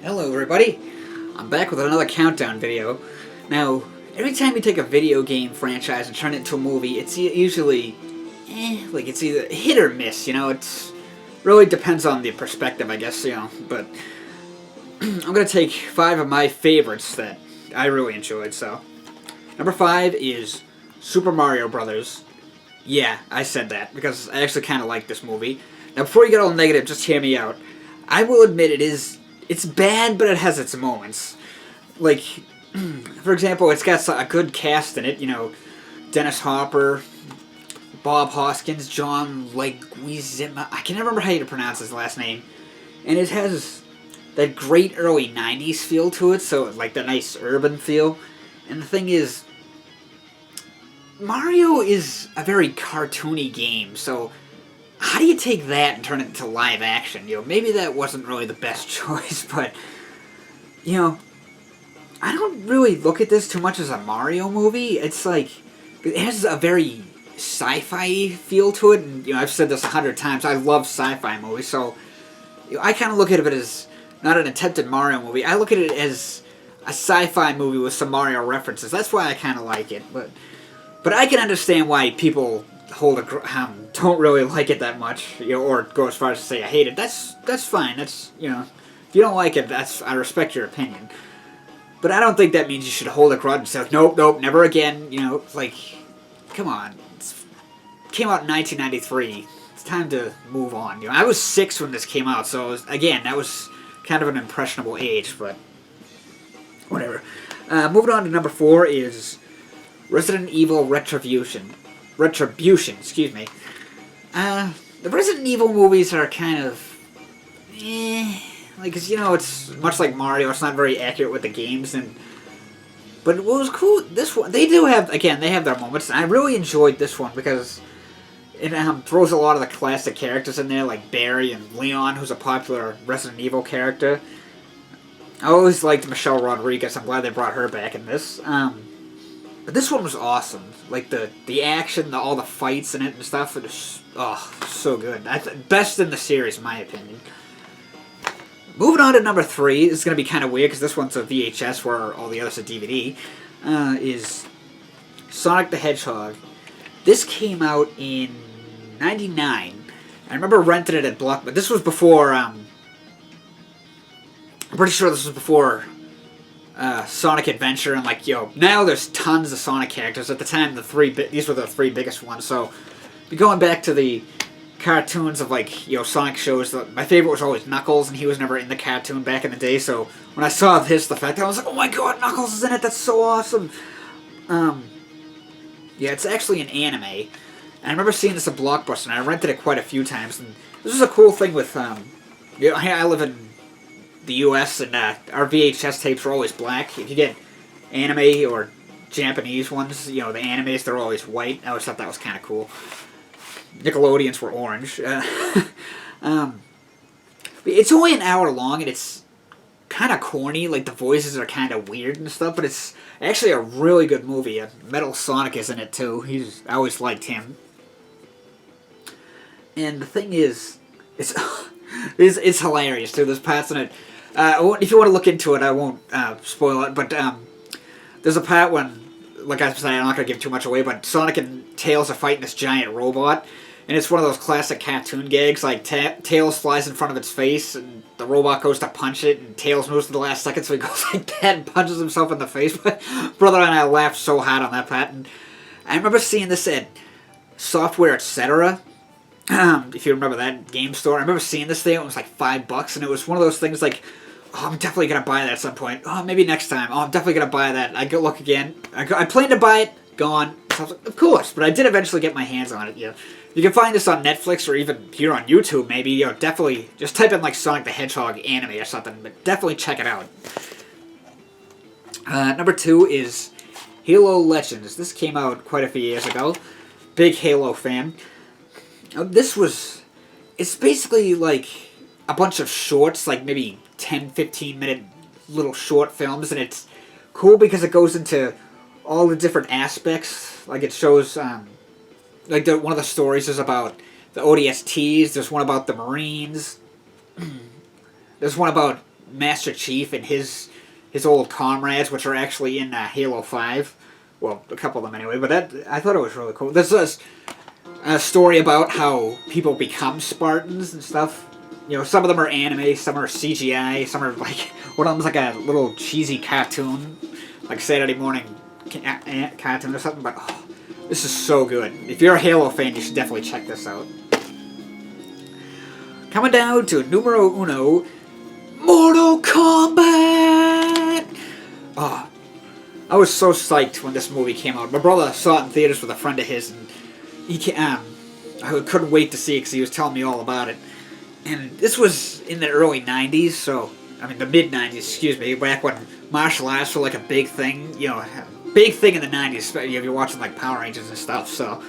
Hello everybody, I'm back with another countdown video. Now, every time you take a video game franchise and turn it into a movie, it's usually, like it's either hit or miss, it really depends on the perspective, I guess, but I'm gonna take 5 of my favorites that I really enjoyed, so. Number 5 is Super Mario Brothers. Yeah, I said that, because I actually kind of like this movie. Now, before you get all negative, just hear me out. I will admit it's bad, but it has its moments. Like, for example, it's got a good cast in it, Dennis Hopper, Bob Hoskins, John Leguizamo, I can never remember how you pronounce his last name. And it has that great early 90s feel to it, so like that nice urban feel. And the thing is, Mario is a very cartoony game, so how do you take that and turn it into live action? Maybe that wasn't really the best choice, but, I don't really look at this too much as a Mario movie. It's like, it has a very sci-fi feel to it, and, I've said this 100 times, I love sci-fi movies, so, I kind of look at it as not an attempted Mario movie. I look at it as a sci-fi movie with some Mario references. That's why I kind of like it, but I can understand why people don't really like it that much, or go as far as to say I hate it. That's fine. That's, if you don't like it, I respect your opinion. But I don't think that means you should hold a grudge and say, nope, never again. Like, come on. It came out in 1993. It's time to move on. I was 6 when this came out, so again, that was kind of an impressionable age, but whatever. Moving on to number 4 is Resident Evil Retribution, excuse me. The Resident Evil movies are kind of, like, cause it's much like Mario. It's not very accurate with the games, but what was cool, this one, they have their moments, and I really enjoyed this one because it throws a lot of the classic characters in there, like Barry and Leon, who's a popular Resident Evil character. I always liked Michelle Rodriguez. I'm glad they brought her back in this. But this one was awesome. Like, the action, all the fights in it and stuff, it was, so good. Best in the series, in my opinion. Moving on to number 3, this is going to be kind of weird, because this one's a VHS, where all the others are DVD, is Sonic the Hedgehog. This came out in 99. I remember renting it at Blockbuster. This was before, I'm pretty sure this was before Sonic Adventure, and now there's tons of Sonic characters. At the time, these were the 3 biggest ones, so going back to the cartoons of Sonic shows, my favorite was always Knuckles, and he was never in the cartoon back in the day, so when I saw the fact, I was like, oh my god, Knuckles is in it, that's so awesome. Yeah, it's actually an anime, and I remember seeing this at Blockbuster, and I rented it quite a few times, and this is a cool thing with, I live in the U.S., and our VHS tapes were always black. If you get anime or Japanese ones, the animes, they're always white. I always thought that was kind of cool. Nickelodeons were orange. It's only an hour long, and it's kind of corny. Like, the voices are kind of weird and stuff, but it's actually a really good movie. Metal Sonic is in it, too. I always liked him. And the thing is, it's hilarious, too. There's parts in it. If you want to look into it, I won't spoil it, but there's a part when, like I said, I'm not going to give too much away, but Sonic and Tails are fighting this giant robot, and it's one of those classic cartoon gags, like Tails flies in front of its face, and the robot goes to punch it, and Tails moves to the last second, so he goes like that and punches himself in the face. But brother and I laughed so hard on that part, and I remember seeing this at Software Etc., if you remember that game store. I remember seeing this thing, it was like $5, and it was one of those things like, oh, I'm definitely going to buy that at some point. Oh, maybe next time. Oh, I'm definitely going to buy that. I go look again. I planned to buy it. Gone. So I was like, of course. But I did eventually get my hands on it. You can find this on Netflix or even here on YouTube, maybe. Definitely just type in, like, Sonic the Hedgehog anime or something. But definitely check it out. Number 2 is Halo Legends. This came out quite a few years ago. Big Halo fan. It's basically like a bunch of shorts, like maybe 10-15 minute little short films, and it's cool because it goes into all the different aspects. Like, it shows, one of the stories is about the ODSTs, there's one about the Marines, there's one about Master Chief and his old comrades, which are actually in Halo 5. Well, a couple of them anyway, but I thought it was really cool. There's a story about how people become Spartans and stuff. You know, some of them are anime, some are CGI, some are like, one of them's like a little cheesy cartoon, like Saturday morning cartoon or something, but oh, this is so good. If you're a Halo fan, you should definitely check this out. Coming down to numero uno, Mortal Kombat! Oh, I was so psyched when this movie came out. My brother saw it in theaters with a friend of his, and I couldn't wait to see it because he was telling me all about it. And this was in the early 90s, so, I mean the mid-90s, excuse me, back when martial arts were like a big thing, you know, big thing in the 90s, if you're watching like Power Rangers and stuff, so.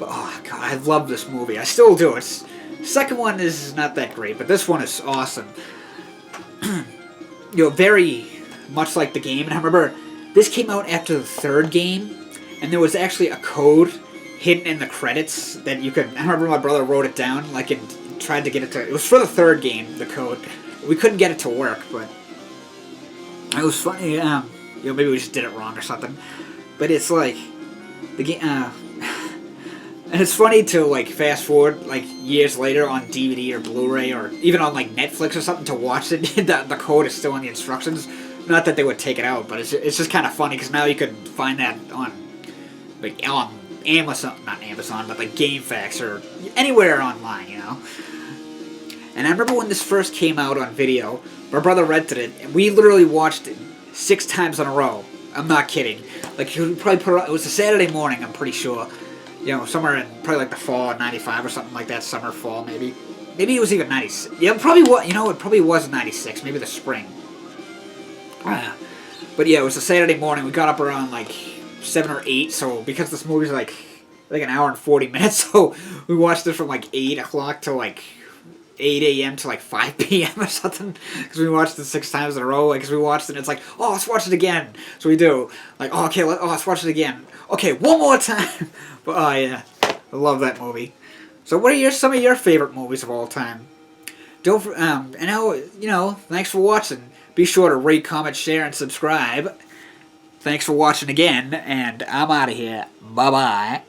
But oh god, I love this movie. I still do. The second one is not that great, but this one is awesome. You know, very much like the game, and I remember this came out after the third game, and there was actually a code hidden in the credits that you could. I remember my brother wrote it down, like, and tried to get it to. It was for the third game, the code. We couldn't get it to work, but it was funny. You know, maybe we just did it wrong or something. But it's like the game. And it's funny to, like, fast forward, like, years later on DVD or Blu-ray or even on, like, Netflix or something to watch it. The code is still in the instructions. Not that they would take it out, but it's just kind of funny because now you can find that on, like, on Amazon, not Amazon, but, like, GameFAQs or anywhere online, you know? And I remember when this first came out on video, my brother rented it, and we literally watched it 6 times in a row. I'm not kidding. Like, he would probably put it was a Saturday morning, I'm pretty sure. You know, somewhere in probably like the fall of 95 or something like that, summer, fall, maybe. Maybe it was even 96. Yeah, it probably was, you know, it probably was 96, maybe the spring. But yeah, it was a Saturday morning. We got up around like 7 or 8, so because this movie's like an hour and 40 minutes, so we watched it from like 8 o'clock to like 8 a.m. to like 5 p.m. or something, because we watched it 6 times in a row, because we watched it and it's like, oh, let's watch it again. So we do. Like, oh, okay, let's watch it again. Okay, one more time. But, oh, yeah. I love that movie. So what are some of your favorite movies of all time? And now, you know, thanks for watching. Be sure to rate, comment, share, and subscribe. Thanks for watching again, and I'm out of here. Bye-bye.